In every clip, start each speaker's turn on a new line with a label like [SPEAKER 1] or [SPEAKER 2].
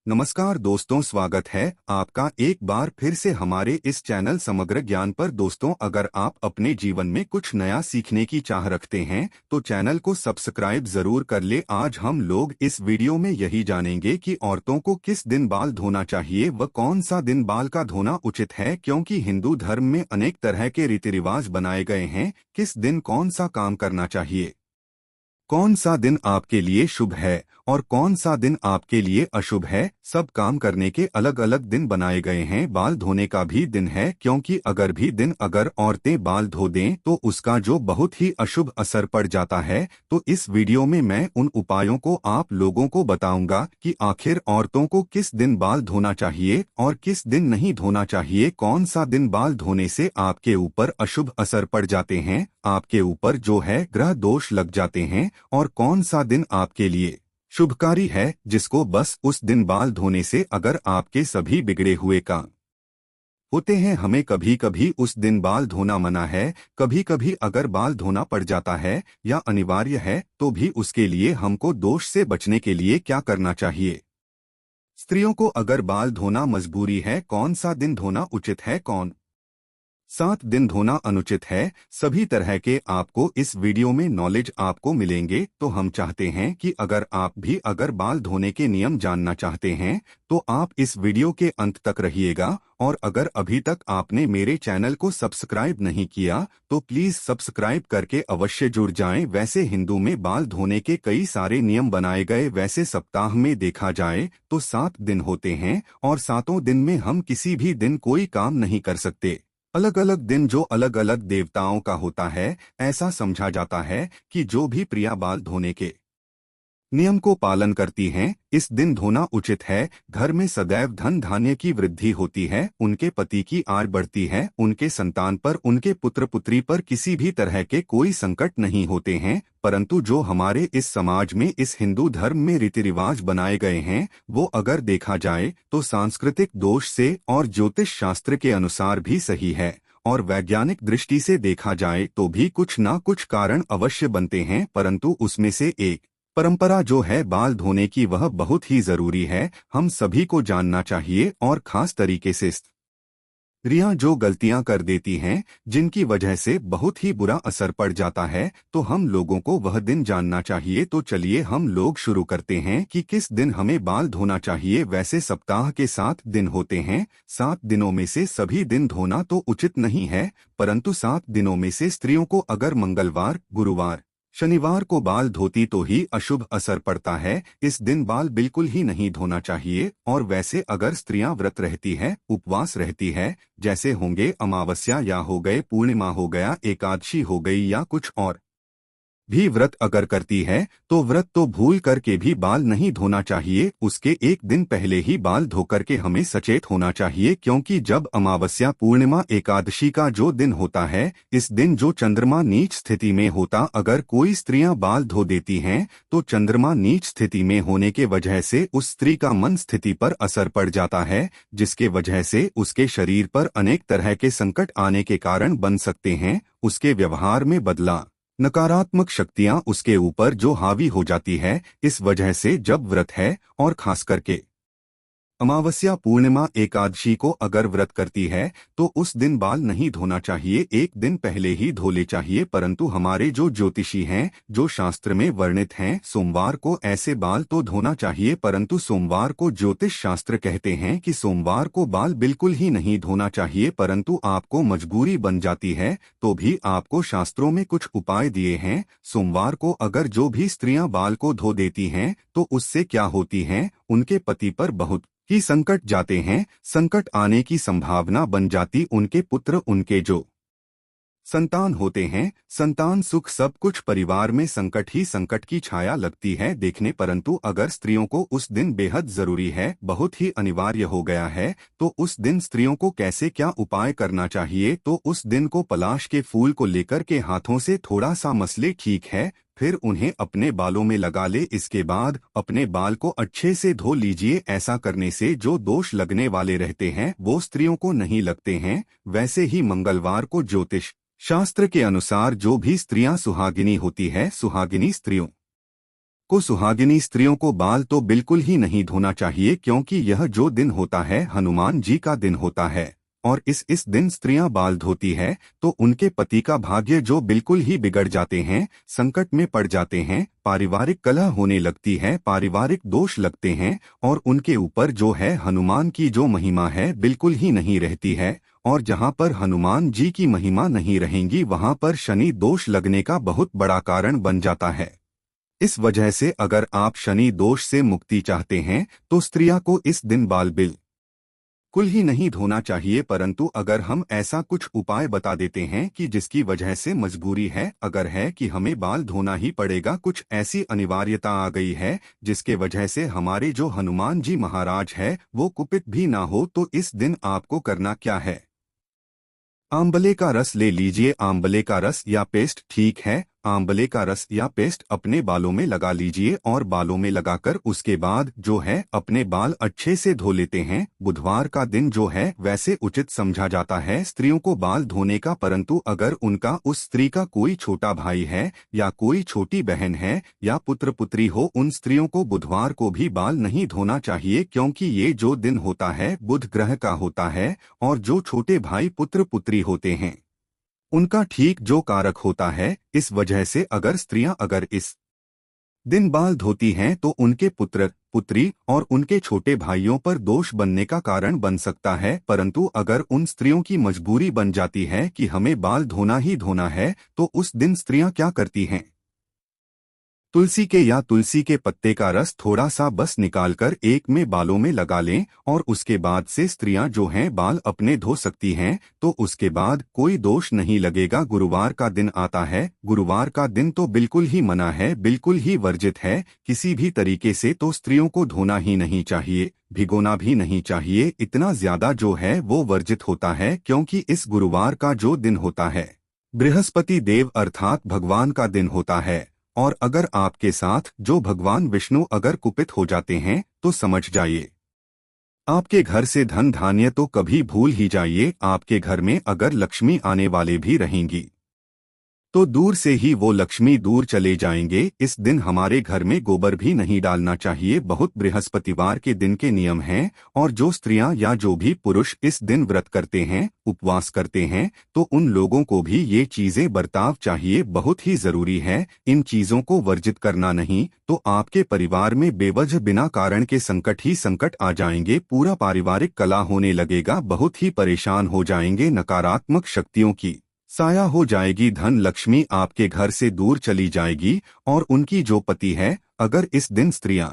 [SPEAKER 1] नमस्कार दोस्तों, स्वागत है आपका एक बार फिर से हमारे इस चैनल समग्र ज्ञान पर। दोस्तों, अगर आप अपने जीवन में कुछ नया सीखने की चाह रखते हैं तो चैनल को सब्सक्राइब जरूर कर ले। आज हम लोग इस वीडियो में यही जानेंगे कि औरतों को किस दिन बाल धोना चाहिए व कौन सा दिन बाल का धोना उचित है, क्योंकि हिंदू धर्म में अनेक तरह के रीति रिवाज बनाए गए हैं। किस दिन कौन सा काम करना चाहिए, कौन सा दिन आपके लिए शुभ है और कौन सा दिन आपके लिए अशुभ है, सब काम करने के अलग अलग दिन बनाए गए हैं। बाल धोने का भी दिन है, क्योंकि अगर औरतें बाल धो दें तो उसका जो बहुत ही अशुभ असर पड़ जाता है। तो इस वीडियो में मैं उन उपायों को आप लोगों को बताऊंगा कि आखिर औरतों को किस दिन बाल धोना चाहिए और किस दिन नहीं धोना चाहिए, कौन सा दिन बाल धोने से आपके ऊपर अशुभ असर पड़ जाते हैं, आपके ऊपर जो है ग्रह दोष लग जाते हैं, और कौन सा दिन आपके लिए शुभकारी है जिसको बस उस दिन बाल धोने से अगर आपके सभी बिगड़े हुए काम होते हैं। हमें कभी कभी उस दिन बाल धोना मना है, कभी कभी अगर बाल धोना पड़ जाता है या अनिवार्य है तो भी उसके लिए हमको दोष से बचने के लिए क्या करना चाहिए। स्त्रियों को अगर बाल धोना मजबूरी है, कौन सा दिन धोना उचित है, कौन 7 दिन धोना अनुचित है, सभी तरह के आपको इस वीडियो में नॉलेज आपको मिलेंगे। तो हम चाहते हैं कि अगर आप भी अगर बाल धोने के नियम जानना चाहते हैं तो आप इस वीडियो के अंत तक रहिएगा। और अगर अभी तक आपने मेरे चैनल को सब्सक्राइब नहीं किया तो प्लीज सब्सक्राइब करके अवश्य जुड़ जाएं। वैसे हिंदू में बाल धोने के कई सारे नियम बनाए गए। वैसे सप्ताह में देखा जाए तो 7 दिन होते हैं और 7 दिन में हम किसी भी दिन कोई काम नहीं कर सकते। अलग अलग दिन जो अलग अलग देवताओं का होता है। ऐसा समझा जाता है कि जो भी प्रिया बाल धोने के नियम को पालन करती हैं, इस दिन धोना उचित है। घर में सदैव धन धान्य की वृद्धि होती है, उनके पति की आय बढ़ती है, उनके संतान पर, उनके पुत्र पुत्री पर किसी भी तरह के कोई संकट नहीं होते हैं। परंतु जो हमारे इस समाज में इस हिंदू धर्म में रीति रिवाज बनाए गए हैं वो अगर देखा जाए तो सांस्कृतिक दोष से और ज्योतिष शास्त्र के अनुसार भी सही है, और वैज्ञानिक दृष्टि से देखा जाए तो भी कुछ ना कुछ कारण अवश्य बनते हैं। परंतु उसमें से एक परंपरा जो है बाल धोने की वह बहुत ही जरूरी है, हम सभी को जानना चाहिए। और खास तरीके से स्त्रियां जो गलतियां कर देती हैं जिनकी वजह से बहुत ही बुरा असर पड़ जाता है, तो हम लोगों को वह दिन जानना चाहिए। तो चलिए हम लोग शुरू करते हैं कि किस दिन हमें बाल धोना चाहिए। वैसे सप्ताह के 7 दिन होते हैं, 7 दिनों में से सभी दिन धोना तो उचित नहीं है, परंतु 7 दिनों में से स्त्रियों को अगर मंगलवार, गुरुवार, शनिवार को बाल धोती तो ही अशुभ असर पड़ता है। इस दिन बाल बिल्कुल ही नहीं धोना चाहिए। और वैसे अगर स्त्रियां व्रत रहती है, उपवास रहती है, जैसे होंगे अमावस्या या हो गए पूर्णिमा, हो गया एकादशी, हो गई या कुछ और भी व्रत अगर करती है तो व्रत तो भूल करके भी बाल नहीं धोना चाहिए। उसके एक दिन पहले ही बाल धो करके हमें सचेत होना चाहिए, क्योंकि जब अमावस्या, पूर्णिमा, एकादशी का जो दिन होता है, इस दिन जो चंद्रमा नीच स्थिति में होता, अगर कोई स्त्रियां बाल धो देती हैं तो चंद्रमा नीच स्थिति में होने के वजह से उस स्त्री का मन स्थिति पर असर पड़ जाता है, जिसके वजह से उसके शरीर पर अनेक तरह के संकट आने के कारण बन सकते हैं। उसके व्यवहार में बदला, नकारात्मक शक्तियां उसके ऊपर जो हावी हो जाती है। इस वजह से जब व्रत है और खास करके अमावस्या, पूर्णिमा, एकादशी को अगर व्रत करती है तो उस दिन बाल नहीं धोना चाहिए, एक दिन पहले ही धो ले चाहिए। परंतु हमारे जो ज्योतिषी हैं, जो शास्त्र में वर्णित हैं, सोमवार को ऐसे बाल तो धोना चाहिए। परंतु सोमवार को ज्योतिष शास्त्र कहते हैं कि सोमवार को बाल बिल्कुल ही नहीं धोना चाहिए। परंतु आपको मजबूरी बन जाती है तो भी आपको शास्त्रों में कुछ उपाय दिए हैं। सोमवार को अगर जो भी स्त्रियां बाल को धो देती हैं तो उससे क्या होती हैं, उनके पति पर बहुत ही संकट जाते हैं, संकट आने की संभावना बन जाती। उनके पुत्र, उनके जो संतान होते हैं, संतान, सुख, सब कुछ, परिवार में संकट ही संकट की छाया लगती है देखने। परंतु अगर स्त्रियों को उस दिन बेहद जरूरी है, बहुत ही अनिवार्य हो गया है, तो उस दिन स्त्रियों को कैसे क्या उपाय करना चाहिए। तो उस दिन को पलाश के फूल को लेकर के हाथों से थोड़ा सा मसले, ठीक है, फिर उन्हें अपने बालों में लगा ले। इसके बाद अपने बाल को अच्छे से धो लीजिए। ऐसा करने से जो दोष लगने वाले रहते हैं वो स्त्रियों को नहीं लगते हैं। वैसे ही मंगलवार को ज्योतिष शास्त्र के अनुसार जो भी स्त्रियां सुहागिनी होती है, सुहागिनी स्त्रियों आपको सुहागिनी स्त्रियों को बाल तो बिल्कुल ही नहीं धोना चाहिए, क्योंकि यह जो दिन होता है हनुमान जी का दिन होता है। और इस दिन स्त्रियां बाल धोती है तो उनके पति का भाग्य जो बिल्कुल ही बिगड़ जाते हैं, संकट में पड़ जाते हैं, पारिवारिक कलह होने लगती है, पारिवारिक दोष लगते हैं, और उनके ऊपर जो है हनुमान की जो महिमा है बिल्कुल ही नहीं रहती है। और जहां पर हनुमान जी की महिमा नहीं रहेंगी वहां पर शनि दोष लगने का बहुत बड़ा कारण बन जाता है। इस वजह से अगर आप शनि दोष से मुक्ति चाहते हैं तो स्त्रियां को इस दिन बाल बिल्कुल ही नहीं धोना चाहिए। परंतु अगर हम ऐसा कुछ उपाय बता देते हैं कि जिसकी वजह से मजबूरी है, अगर है कि हमें बाल धोना ही पड़ेगा, कुछ ऐसी अनिवार्यता आ गई है जिसके वजह से हमारे जो हनुमान जी महाराज है वो कुपित भी ना हो, तो इस दिन आपको करना क्या है? आंवले का रस ले लीजिए। आंवले का रस या पेस्ट ठीक है, आंवले का रस या पेस्ट अपने बालों में लगा लीजिए और बालों में लगाकर उसके बाद जो है अपने बाल अच्छे से धो लेते हैं। बुधवार का दिन जो है वैसे उचित समझा जाता है स्त्रियों को बाल धोने का, परंतु अगर उनका उस स्त्री का कोई छोटा भाई है या कोई छोटी बहन है या पुत्र पुत्री हो, उन स्त्रियों को बुधवार को भी बाल नहीं धोना चाहिए, क्योंकि ये जो दिन होता है बुध ग्रह का होता है और जो छोटे भाई पुत्र पुत्री होते हैं उनका ठीक जो कारक होता है। इस वजह से अगर स्त्रियां अगर इस दिन बाल धोती हैं तो उनके पुत्र पुत्री और उनके छोटे भाइयों पर दोष बनने का कारण बन सकता है। परंतु अगर उन स्त्रियों की मजबूरी बन जाती है कि हमें बाल धोना ही धोना है, तो उस दिन स्त्रियां क्या करती हैं? तुलसी के या तुलसी के पत्ते का रस थोड़ा सा बस निकालकर एक में बालों में लगा लें और उसके बाद से स्त्रियां जो हैं बाल अपने धो सकती हैं, तो उसके बाद कोई दोष नहीं लगेगा। गुरुवार का दिन आता है, गुरुवार का दिन तो बिल्कुल ही मना है, बिल्कुल ही वर्जित है, किसी भी तरीके से तो स्त्रियों को धोना ही नहीं चाहिए, भिगोना भी नहीं चाहिए, इतना ज्यादा जो है वो वर्जित होता है, क्योंकि इस गुरुवार का जो दिन होता है बृहस्पति देव अर्थात भगवान का दिन होता है। और अगर आपके साथ जो भगवान विष्णु अगर कुपित हो जाते हैं तो समझ जाइए आपके घर से धन धान्य तो कभी भूल ही जाइए। आपके घर में अगर लक्ष्मी आने वाले भी रहेंगी तो दूर से ही वो लक्ष्मी दूर चले जाएंगे। इस दिन हमारे घर में गोबर भी नहीं डालना चाहिए, बहुत बृहस्पतिवार के दिन के नियम हैं। और जो स्त्रियां या जो भी पुरुष इस दिन व्रत करते हैं, उपवास करते हैं, तो उन लोगों को भी ये चीजें बर्ताव चाहिए, बहुत ही जरूरी है। इन चीजों को वर्जित करना नहीं तो आपके परिवार में बेवजह बिना कारण के संकट ही संकट आ जाएंगे, पूरा पारिवारिक कलह होने लगेगा, बहुत ही परेशान हो जाएंगे, नकारात्मक शक्तियों की साया हो जाएगी, धन लक्ष्मी आपके घर से दूर चली जाएगी। और उनकी जो पति है, अगर इस दिन स्त्रियां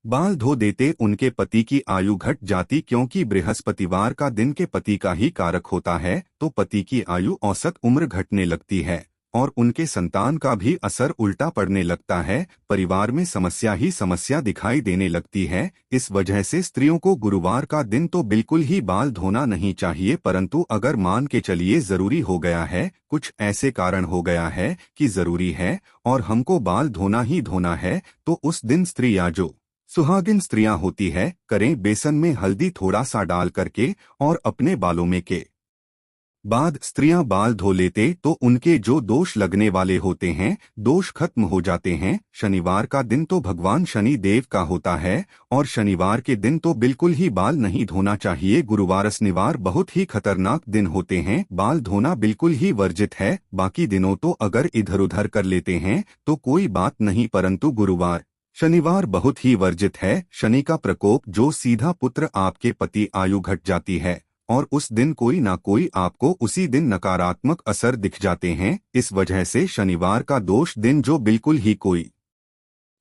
[SPEAKER 1] बाल धो देते उनके पति की आयु घट जाती, क्योंकि बृहस्पतिवार का दिन के पति का ही कारक होता है, तो पति की आयु औसत उम्र घटने लगती है और उनके संतान का भी असर उल्टा पड़ने लगता है, परिवार में समस्या ही समस्या दिखाई देने लगती है। इस वजह से स्त्रियों को गुरुवार का दिन तो बिल्कुल ही बाल धोना नहीं चाहिए। परंतु अगर मान के चलिए जरूरी हो गया है, कुछ ऐसे कारण हो गया है कि जरूरी है और हमको बाल धोना ही धोना है, तो उस दिन स्त्री या जो सुहागिन स्त्रियां होती है, करें बेसन में हल्दी थोड़ा सा डाल करके और अपने बालों में के बाद स्त्रियां बाल धो लेते तो उनके जो दोष लगने वाले होते हैं दोष खत्म हो जाते हैं। शनिवार का दिन तो भगवान शनि देव का होता है और शनिवार के दिन तो बिल्कुल ही बाल नहीं धोना चाहिए। गुरुवार शनिवार बहुत ही खतरनाक दिन होते हैं, बाल धोना बिल्कुल ही वर्जित है। बाकी दिनों तो अगर इधर उधर कर लेते हैं तो कोई बात नहीं, परंतु गुरुवार शनिवार बहुत ही वर्जित है। शनि का प्रकोप जो सीधा पुत्र आपके पति आयु घट जाती है और उस दिन कोई ना कोई आपको उसी दिन नकारात्मक असर दिख जाते हैं। इस वजह से शनिवार का दोष दिन जो बिल्कुल ही कोई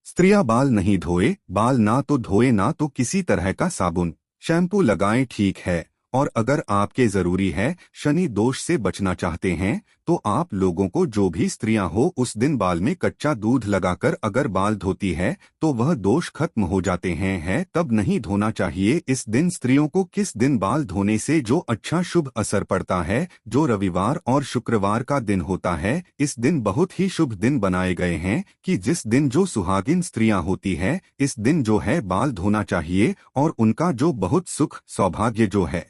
[SPEAKER 1] स्त्रियां बाल नहीं धोए, बाल ना तो धोए ना तो किसी तरह का साबुन शैम्पू लगाएं, ठीक है। और अगर आपके जरूरी है शनि दोष से बचना चाहते हैं तो आप लोगों को जो भी स्त्रियां हो उस दिन बाल में कच्चा दूध लगाकर अगर बाल धोती है तो वह दोष खत्म हो जाते हैं, है तब नहीं धोना चाहिए। इस दिन स्त्रियों को किस दिन बाल धोने से जो अच्छा शुभ असर पड़ता है, जो रविवार और शुक्रवार का दिन होता है, इस दिन बहुत ही शुभ दिन बनाए गए हैं कि जिस दिन जो सुहागिन स्त्रियां होती है इस दिन जो है बाल धोना चाहिए और उनका जो बहुत सुख सौभाग्य जो है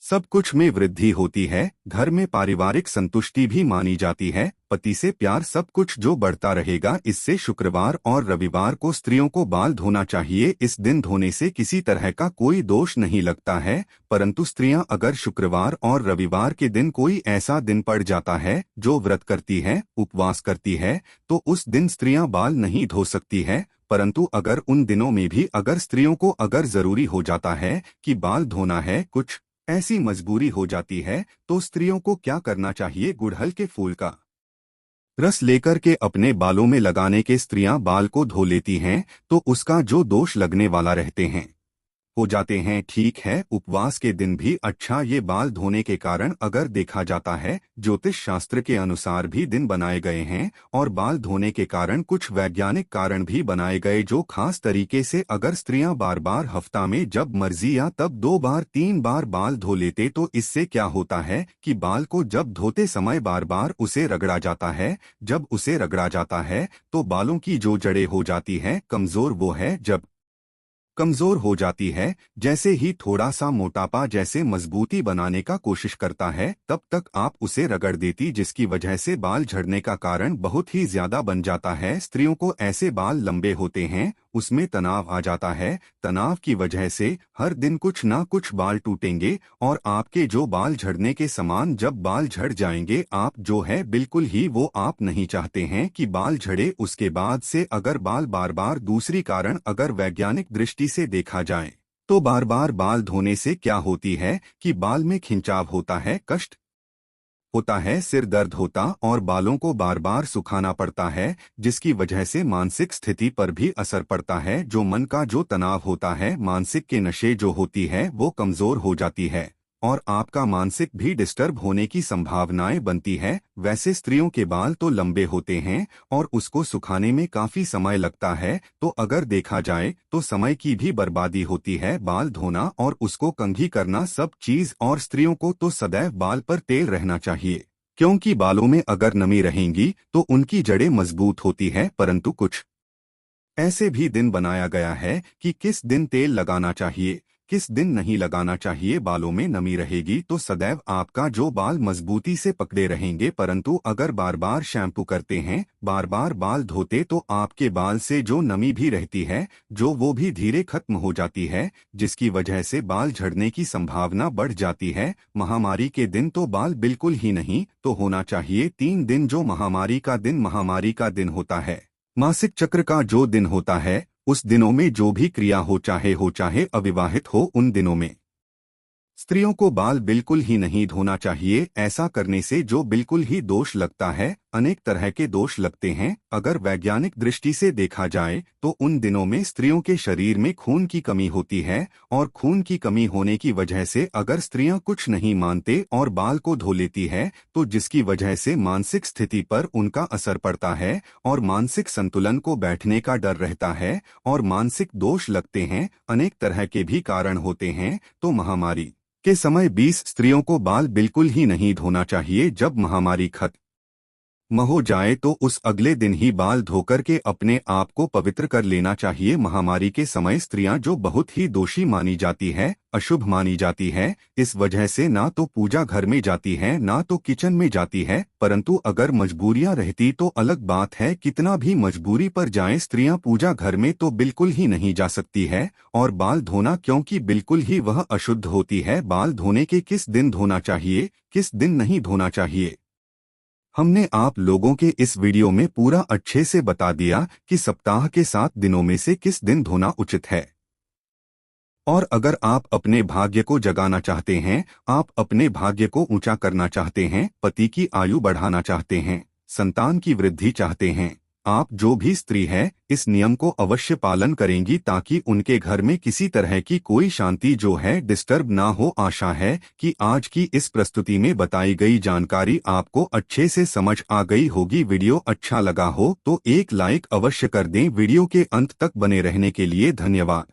[SPEAKER 1] सब कुछ में वृद्धि होती है, घर में पारिवारिक संतुष्टि भी मानी जाती है, पति से प्यार, सब कुछ जो बढ़ता रहेगा। इससे शुक्रवार और रविवार को स्त्रियों को बाल धोना चाहिए। इस दिन धोने से किसी तरह का कोई दोष नहीं लगता है, परंतु स्त्रियां अगर शुक्रवार और रविवार के दिन कोई ऐसा दिन पड़ जाता है जो व्रत करती है, उपवास करती है, तो उस दिन स्त्रियां बाल नहीं धो सकती है। परंतु अगर उन दिनों में भी अगर स्त्रियों को अगर जरूरी हो जाता है कि बाल धोना है, कुछ ऐसी मजबूरी हो जाती है, तो स्त्रियों को क्या करना चाहिए? गुड़हल के फूल का रस लेकर के अपने बालों में लगाने के स्त्रियां बाल को धो लेती हैं, तो उसका जो दोष लगने वाला रहते हैं हो जाते हैं। ठीक है, उपवास के दिन भी अच्छा ये बाल धोने के कारण अगर देखा जाता है, ज्योतिष शास्त्र के अनुसार भी दिन बनाए गए हैं और बाल धोने के कारण कुछ वैज्ञानिक कारण भी बनाए गए, जो खास तरीके से अगर स्त्रियां बार बार हफ्ता में जब मर्जी या तब 2 बार 3 बार बाल धो लेते, तो इससे क्या होता है कि बाल को जब धोते समय बार बार उसे रगड़ा जाता है। जब उसे रगड़ा जाता है तो बालों की जो जड़ें हो जाती हैं कमजोर, वो है जब कमजोर हो जाती है, जैसे ही थोड़ा सा मोटापा जैसे मजबूती बनाने का कोशिश करता है, तब तक आप उसे रगड़ देती, जिसकी वजह से बाल झड़ने का कारण बहुत ही ज्यादा बन जाता है। स्त्रियों को ऐसे बाल लंबे होते हैं, उसमें तनाव आ जाता है, तनाव की वजह से हर दिन कुछ ना कुछ बाल टूटेंगे और आपके जो बाल झड़ने के समान जब बाल झड़ जाएंगे, आप जो है बिल्कुल ही वो आप नहीं चाहते हैं कि बाल झड़े। उसके बाद से अगर बाल बार बार दूसरी कारण अगर वैज्ञानिक दृष्टि से देखा जाए, तो बार बार बाल धोने से क्या होती है कि बाल में खिंचाव होता है, कष्ट होता है, सिर दर्द होता और बालों को बार बार सुखाना पड़ता है, जिसकी वजह से मानसिक स्थिति पर भी असर पड़ता है। जो मन का जो तनाव होता है, मानसिक के नशे जो होती है, वो कमजोर हो जाती है और आपका मानसिक भी डिस्टर्ब होने की संभावनाएं बनती है। वैसे स्त्रियों के बाल तो लंबे होते हैं और उसको सुखाने में काफी समय लगता है, तो अगर देखा जाए तो समय की भी बर्बादी होती है बाल धोना और उसको कंघी करना सब चीज। और स्त्रियों को तो सदैव बाल पर तेल रहना चाहिए, क्योंकि बालों में अगर नमी रहेंगी तो उनकी जड़ें मजबूत होती है। परंतु कुछ ऐसे भी दिन बनाया गया है कि किस दिन तेल लगाना चाहिए, किस दिन नहीं लगाना चाहिए। बालों में नमी रहेगी तो सदैव आपका जो बाल मजबूती से पकड़े रहेंगे, परंतु अगर बार बार शैम्पू करते हैं, बार बार बाल धोते, तो आपके बाल से जो नमी भी रहती है, जो वो भी धीरे खत्म हो जाती है, जिसकी वजह से बाल झड़ने की संभावना बढ़ जाती है। महामारी के दिन तो बाल बिल्कुल ही नहीं तो होना चाहिए। 3 दिन जो महामारी का दिन होता है, मासिक चक्र का जो दिन होता है, उस दिनों में जो भी क्रिया हो चाहे अविवाहित हो, उन दिनों में स्त्रियों को बाल बिल्कुल ही नहीं धोना चाहिए। ऐसा करने से जो बिल्कुल ही दोष लगता है, अनेक तरह के दोष लगते हैं। अगर वैज्ञानिक दृष्टि से देखा जाए तो उन दिनों में स्त्रियों के शरीर में खून की कमी होती है और खून की कमी होने की वजह से अगर स्त्रियां कुछ नहीं मानते और बाल को धो लेती है, तो जिसकी वजह से मानसिक स्थिति पर उनका असर पड़ता है और मानसिक संतुलन को बैठने का डर रहता है और मानसिक दोष लगते हैं। अनेक तरह के भी कारण होते हैं। तो महामारी के समय 20 स्त्रियों को बाल बिल्कुल ही नहीं धोना चाहिए। जब महामारी खत्म हो जाए तो उस अगले दिन ही बाल धोकर के अपने आप को पवित्र कर लेना चाहिए। महामारी के समय स्त्रियां जो बहुत ही दोषी मानी जाती है, अशुभ मानी जाती है, इस वजह से ना तो पूजा घर में जाती है ना तो किचन में जाती है। परंतु अगर मजबूरियां रहती तो अलग बात है, कितना भी मजबूरी पर जाएं, स्त्रियां पूजा घर में तो बिल्कुल ही नहीं जा सकती है। और बाल धोना क्योंकि बिल्कुल ही वह अशुद्ध होती है। बाल धोने के किस दिन धोना चाहिए, किस दिन नहीं धोना चाहिए, हमने आप लोगों के इस वीडियो में पूरा अच्छे से बता दिया कि सप्ताह के 7 दिनों में से किस दिन धोना उचित है। और अगर आप अपने भाग्य को जगाना चाहते हैं, आप अपने भाग्य को ऊंचा करना चाहते हैं, पति की आयु बढ़ाना चाहते हैं, संतान की वृद्धि चाहते हैं, आप जो भी स्त्री है इस नियम को अवश्य पालन करेंगी ताकि उनके घर में किसी तरह की कोई शांति जो है डिस्टर्ब ना हो। आशा है कि आज की इस प्रस्तुति में बताई गई जानकारी आपको अच्छे से समझ आ गई होगी। वीडियो अच्छा लगा हो तो एक लाइक अवश्य कर दें। वीडियो के अंत तक बने रहने के लिए धन्यवाद।